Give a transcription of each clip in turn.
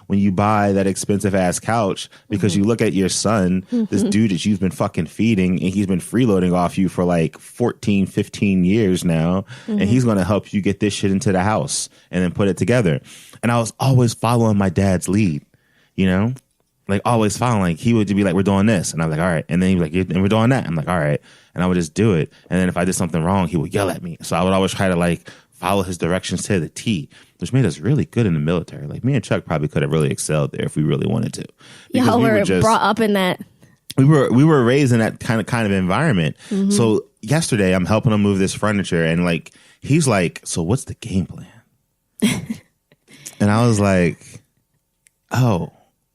when you buy that expensive ass couch because you look at your son, this dude that you've been fucking feeding, and he's been freeloading off you for like 14, 15 years now. And he's going to help you get this shit into the house and then put it together. And I was always following my dad's lead, you know, like always following. Like he would be like, we're doing this. And I'm like, all right. And then he was like, and we're doing that. I'm like, all right. And I would just do it. And then if I did something wrong, he would yell at me. So I would always try to like follow his directions to the T, which made us really good in the military. Like me and Chuck probably could have really excelled there if we really wanted to. Y'all were brought up in that. We were raised in that kind of environment. So yesterday I'm helping him move this furniture, and like he's like, so what's the game plan? And I was like, oh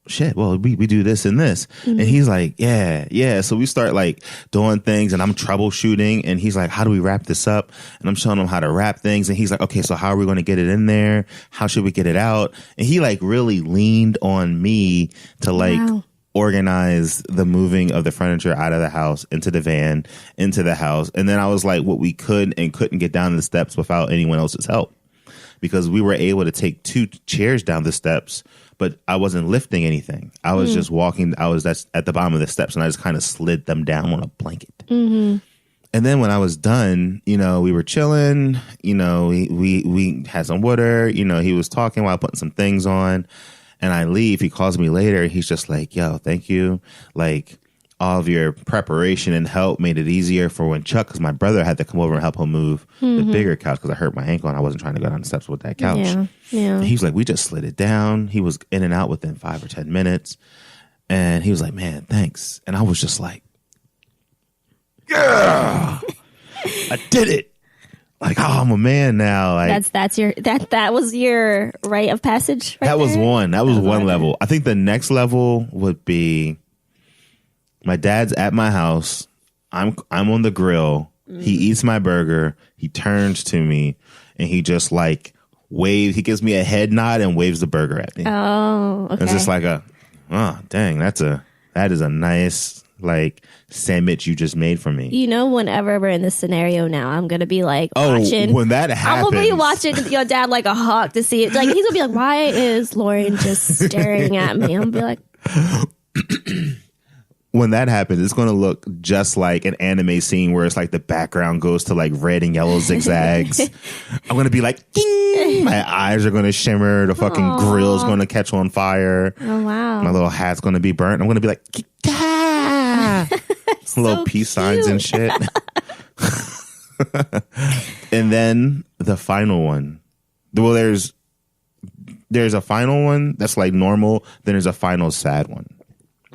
shit, well, we do this and this. And he's like, yeah. So we start like doing things, and I'm troubleshooting, and he's like, how do we wrap this up? And I'm showing him how to wrap things. And he's like, okay, so how are we going to get it in there? How should we get it out? And he like really leaned on me to like organize the moving of the furniture out of the house, into the van, into the house. And then I was like, what we could and couldn't get down the steps without anyone else's help, because we were able to take 2 chairs down the steps, but I wasn't lifting anything. I was just walking. That's at the bottom of the steps, and I just kind of slid them down on a blanket. And then when I was done, you know, we were chilling. You know, we had some water. You know, he was talking while putting some things on, and I leave. He calls me later. He's just like, "Yo, thank you. Like, all of your preparation and help made it easier for when Chuck," because my brother had to come over and help him move the bigger couch because I hurt my ankle and I wasn't trying to go down the steps with that couch. And he was like, we just slid it down. He was in and out within 5 or 10 minutes. And he was like, man, thanks. And I was just like, yeah, I did it. Like, oh, I'm a man now. Like, that was your rite of passage. That was one level. I think the next level would be, my dad's at my house. I'm on the grill. He eats my burger. He turns to me and he just like waves. He gives me a head nod and waves the burger at me. Oh, okay. It's just like dang, that is a nice like sandwich you just made for me. You know, whenever we're in this scenario now, I'm gonna be like watching. When that happens, I'm gonna be watching your dad like a hawk to see it. Like he's gonna be like, why is Lauren just staring at me? I'm gonna be like. When that happens, it's going to look just like an anime scene where it's like the background goes to like red and yellow zigzags. I'm going to be like, ding! My eyes are going to shimmer. The fucking grill's going to catch on fire. Oh, wow. My little hat's going to be burnt. I'm going to be like, little peace signs and shit. And then the final one. Well, there's a final one that's like normal. Then there's a final sad one.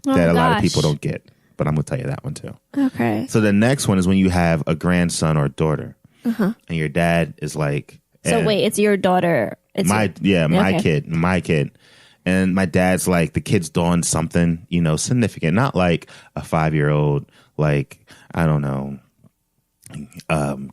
That a lot of people don't get, but I'm gonna tell you that one too. Okay. So the next one is when you have a grandson or daughter, and your dad is like. So wait, it's your daughter. It's my kid, and my dad's like, the kid's doing something, you know, significant, not like a 5-year-old, like I don't know,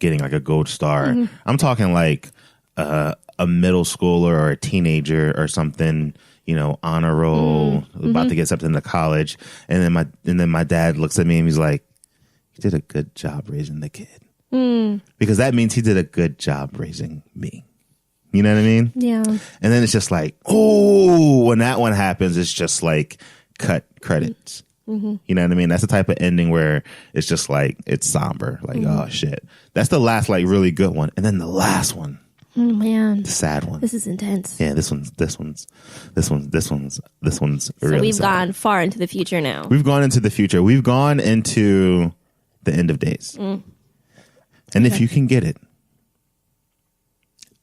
getting like a gold star. I'm talking like a middle schooler or a teenager or something. You know, honor roll, about to get accepted into college, and then my dad looks at me and he's like, "You did a good job raising the kid," because that means he did a good job raising me. You know what I mean? Yeah. And then it's just like, oh, when that one happens, it's just like cut credits. You know what I mean? That's the type of ending where it's just like it's somber, like oh shit. That's the last like really good one, and then the last one. Oh man, the sad one. This is intense. Yeah, this one's really So we've sad. gone far into the future now. We've gone into the future. We've gone into the end of days. And if you can get it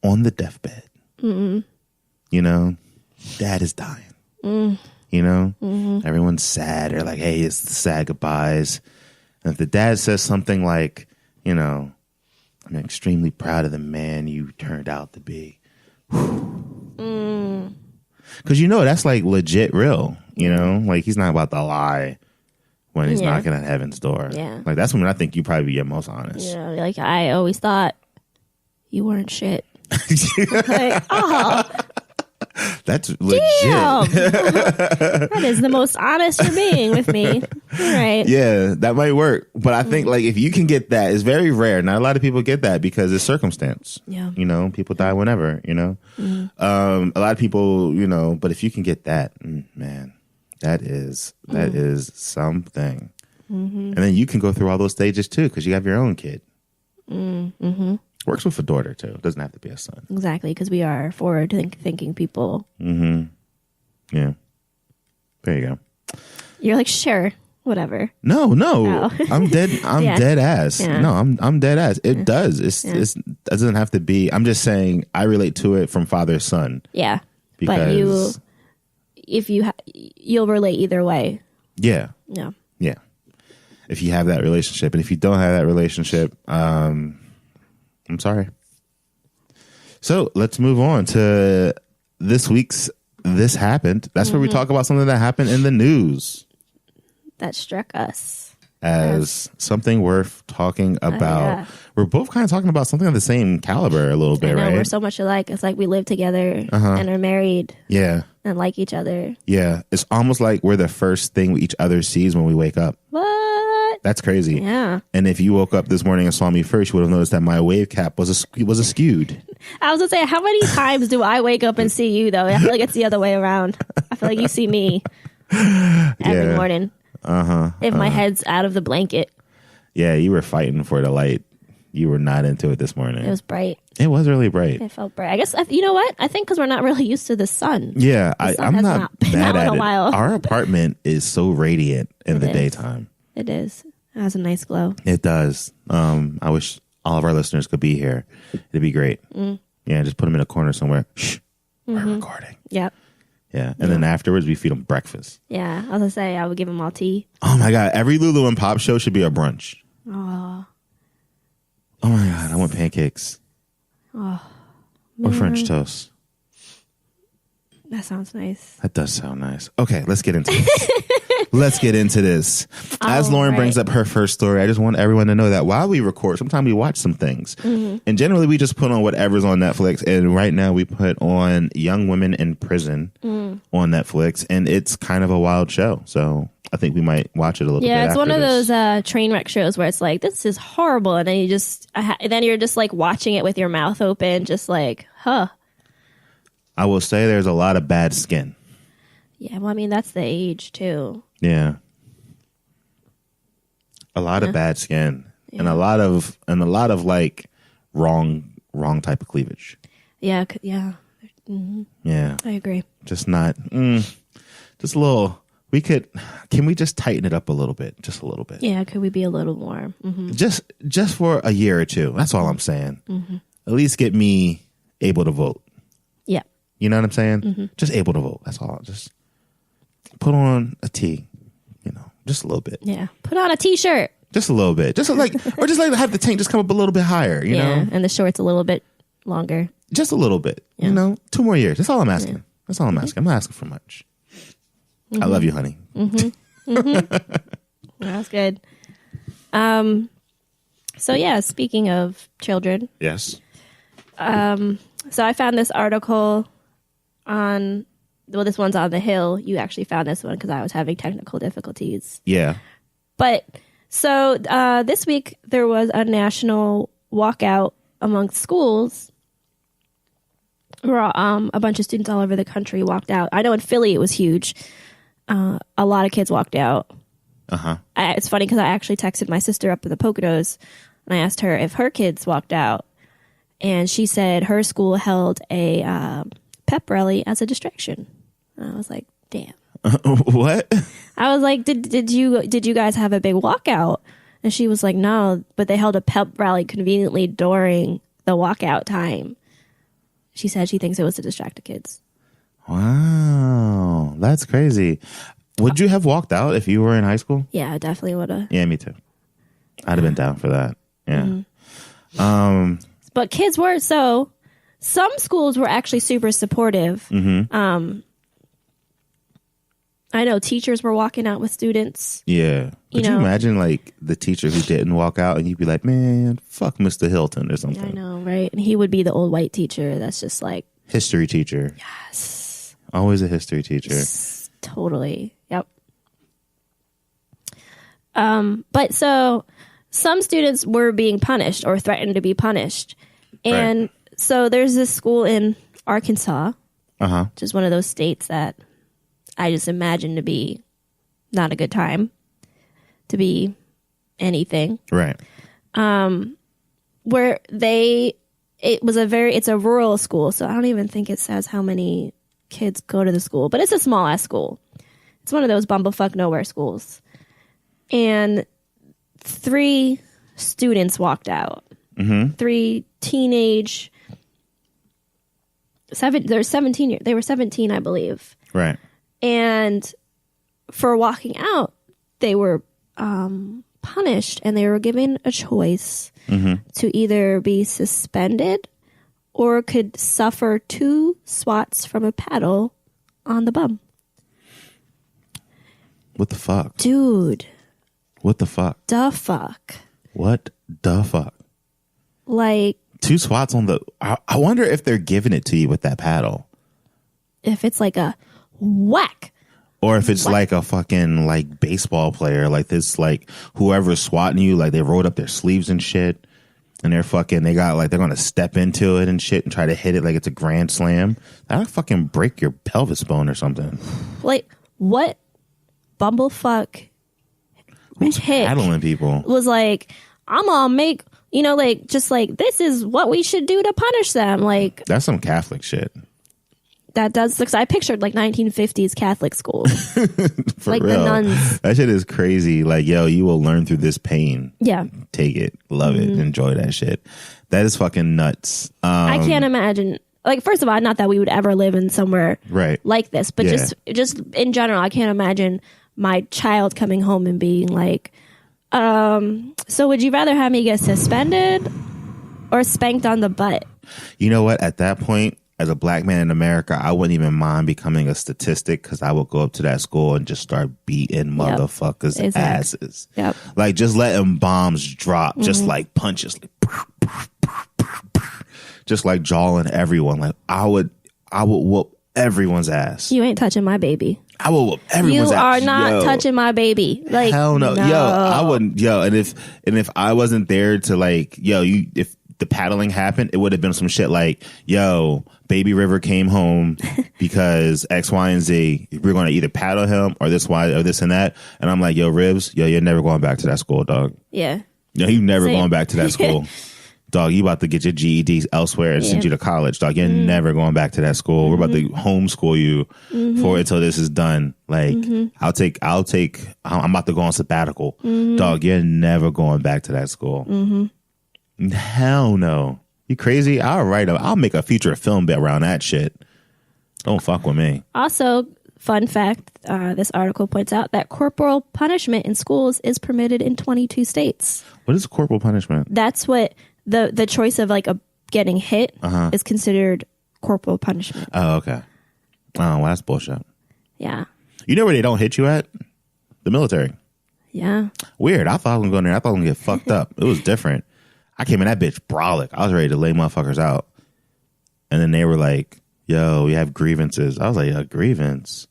on the deathbed, you know, dad is dying. You know, everyone's sad. They're like, hey, it's the sad goodbyes. And if the dad says something like, you know, I'm extremely proud of the man you turned out to be. Because, you know, that's like legit real, you know, like he's not about to lie when he's knocking at heaven's door. Yeah. Like that's when I think you probably be your most honest. Yeah. Like I always thought you weren't shit. Like, oh. That's legit. Damn. That is the most honest you're being with me. All right. Yeah, that might work. But I think like if you can get that, it's very rare. Not a lot of people get that because it's circumstance. Yeah. You know, people die whenever, you know. A lot of people, you know, but if you can get that, man, that is something. And then you can go through all those stages too because you have your own kid. Works with a daughter too. It doesn't have to be a son. Exactly, because we are forward thinking people. Yeah. There you go. You're like, sure, whatever. No. Oh. I'm dead. I'm Yeah. dead ass. Yeah. No, I'm dead ass. It does. It doesn't have to be. I'm just saying I relate to it from father son. Yeah, Because but you'll relate either way. yeah. If you have that relationship, and if you don't have that relationship, I'm sorry. So let's move on to this week's This Happened. That's where we talk about something that happened in the news That struck us as something worth talking about. Yeah. We're both kind of talking about something of the same caliber a little bit, I know, right? we're so much alike. It's like we live together and are married Yeah. and like each other. Yeah. It's almost like we're the first thing each other sees when we wake up. What? That's crazy. Yeah. And if you woke up this morning and saw me first, you would have noticed that my wave cap was skewed. I was gonna say, how many times do I wake up and see you though? I feel like it's the other way around. I feel like you see me every morning. If my head's out of the blanket. Yeah, you were fighting for the light. You were not into it this morning. It was bright. It was really bright. It felt bright. I guess, you know what? I think because we're not really used to the sun. Yeah, sun I'm has not not been mad out in at a it. while. Our apartment is so radiant in the is. daytime. It is. It has a nice glow. It does. I wish all of our listeners could be here. It'd be great. Yeah, just put them in a corner somewhere. Shh, we're recording. Yep. Yeah, and then afterwards we feed them breakfast. Yeah. I was going to say, I would give them all tea. Oh my God, every Lulu and Pop show should be a brunch. Oh my God, I want pancakes. Or French toast. That sounds nice. That does sound nice. Okay, let's get into this. Let's get into this. As Lauren brings up her first story, I just want everyone to know that while we record, sometimes we watch some things. And generally we just put on whatever's on Netflix. And right now we put on Young Women in Prison on Netflix. And it's kind of a wild show. So I think we might watch it a little bit. Yeah, it's one of this. those train wreck shows where it's like, this is horrible. And then you're just like watching it with your mouth open, just like, huh. I will say there's a lot of bad skin. Yeah, well, I mean, that's the age too. Yeah. A lot of bad skin. Yeah. And a lot of like wrong type of cleavage. Yeah, yeah. Mm-hmm. Yeah. I agree. Just not just a little can we just tighten it up a little bit? Just a little bit. Yeah, could we be a little more? Mm-hmm. Just for a year or two. That's all I'm saying. At least get me able to vote. Yeah. You know what I'm saying? Just able to vote. That's all. Just put on a tee, just a little bit. Yeah. Put on a t-shirt. Just a little bit. Just like have the tank just come up a little bit higher, you know? And the shorts a little bit longer. Just a little bit, 2 more years. That's all I'm asking. That's all I'm asking. I'm not asking for much. I love you, honey. That's good. So yeah, speaking of children. Yes. So I found this article this one's on The Hill. You actually found this one because I was having technical difficulties. Yeah. But so this week there was a national walkout amongst schools where a bunch of students all over the country walked out. I know in Philly it was huge. A lot of kids walked out. It's funny because I actually texted my sister up in the Poconos and I asked her if her kids walked out. And she said her school held a pep rally as a distraction. And I was like, damn. What? I was like, did you guys have a big walkout? And she was like, no, but they held a pep rally conveniently during the walkout time. She said she thinks it was to distract the kids. Wow. That's crazy. Would you have walked out if you were in high school? Yeah, I definitely would have. Yeah, me too. I'd have been down for that. Yeah. But kids were, so some schools were actually super supportive. I know teachers were walking out with students. Yeah. Could you imagine like the teacher who didn't walk out and you'd be like, man, fuck Mr. Hilton or something. I know, right? And he would be the old white teacher that's just like. History teacher. Yes. Always a history teacher. Totally. Yep. But so some students were being punished or threatened to be punished. And so there's this school in Arkansas, which is one of those states that I just imagine to be not a good time to be anything. Right. Where it's a rural school, so I don't even think it says how many kids go to the school, but it's a small ass school. It's one of those bumblefuck nowhere schools. And 3 students walked out. 3 teenage, they're 17. They were 17, I believe. Right. And for walking out, they were punished, and they were given a choice to either be suspended or could suffer 2 swats from a paddle on the bum. What the fuck? Dude. What the fuck? The fuck? What the fuck? Like 2 swats on the... I wonder if they're giving it to you with that paddle. If it's like a whack. Or if it's like a fucking like baseball player, like this, like whoever's swatting you, like they rolled up their sleeves and shit. And they're going to step into it and shit and try to hit it like it's a grand slam. That'll fucking break your pelvis bone or something. Like, what bumblefuck Who's paddling people? Was like, I'm gonna make, like, just like, this is what we should do to punish them. Like, that's some Catholic shit. That does, because I pictured like 1950s Catholic schools. Like real. The nuns. That shit is crazy. Like, yo, you will learn through this pain. Yeah. Take it. Love it. Enjoy that shit. That is fucking nuts. I can't imagine. Like, first of all, not that we would ever live in somewhere like this, but just in general, I can't imagine my child coming home and being like, so would you rather have me get suspended or spanked on the butt? You know what? At that point, as a black man in America, I wouldn't even mind becoming a statistic, because I would go up to that school and just start beating motherfuckers' asses. Yep. Like, just letting bombs drop, just like punches, like, just like jawing everyone. Like, I would whoop everyone's ass. You ain't touching my baby. I will whoop everyone's ass. You are not touching my baby. Like, hell no. Yo, I wouldn't. Yo, and if I wasn't there to, like, if the paddling happened, it would have been some shit like, yo, Baby River came home because X, Y, and Z. We're going to either paddle him or this, Y, or this and that. And I'm like, yo, Ribs, yo, you're never going back to that school, dog. Yeah. Yo, you never going back to that school. Dog, you about to get your GEDs elsewhere and send you to college, dog. You're never going back to that school. We're about to homeschool you for until this is done. Like, I'm about to go on sabbatical. Dog, you're never going back to that school. Hell no. You crazy? I'll make a feature film around that shit. Don't fuck with me. Also, fun fact, this article points out that corporal punishment in schools is permitted in 22 states. What is corporal punishment? That's what the choice of like getting hit is considered corporal punishment. Oh, okay. Oh, well, that's bullshit. Yeah. You know where they don't hit you at? The military. Yeah. Weird. I thought I was going there. I thought I was going to get fucked up. It was different. I came in that bitch brolic. I was ready to lay motherfuckers out. And then they were like, yo, we have grievances. I was like, a grievance?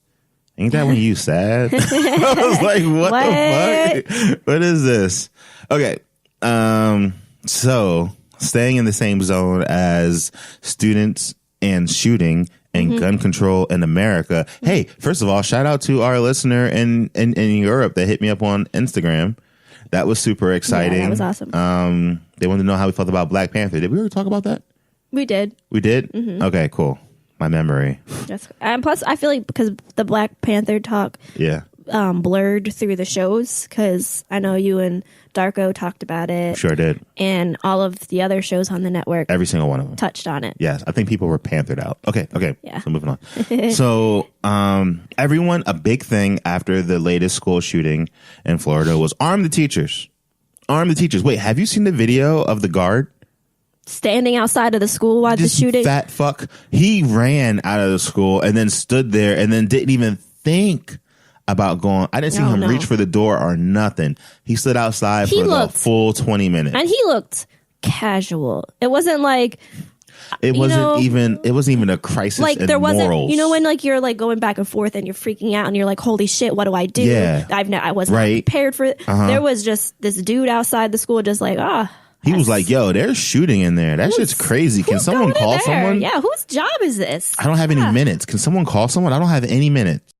Ain't that when you sad? I was like, what the fuck? What is this? Okay. So staying in the same zone as students and shooting and gun control in America. Hey, first of all, shout out to our listener in Europe that hit me up on Instagram. That was super exciting. Yeah, that was awesome. They wanted to know how we felt about Black Panther. Did we ever talk about that? We did. We did? Okay, cool. My memory. And plus, I feel like because the Black Panther talk blurred through the shows, because I know you and Darko talked about it. Sure did. And all of the other shows on the network. Every single one of them. Touched on it. Yes. I think people were panthered out. Okay. Yeah. So moving on. So everyone, a big thing after the latest school shooting in Florida was arm the teachers. Arm the teachers. Wait, have you seen the video of the guard standing outside of the school while the shooting? Fat fuck. He ran out of the school and then stood there and then didn't even think about going. I didn't see him reach for the door or nothing. He stood outside for the full 20 minutes. And he looked casual. It wasn't like, It wasn't even a crisis. Like in there wasn't, morals. when like you're like going back and forth and you're freaking out and you're like, holy shit, what do I do? Yeah. I wasn't prepared for it. There was just this dude outside the school, just like, he was like, yo, there's shooting in there. That shit's crazy. Can someone call someone? Yeah, whose job is this? I don't have any minutes. Can someone call someone? I don't have any minutes.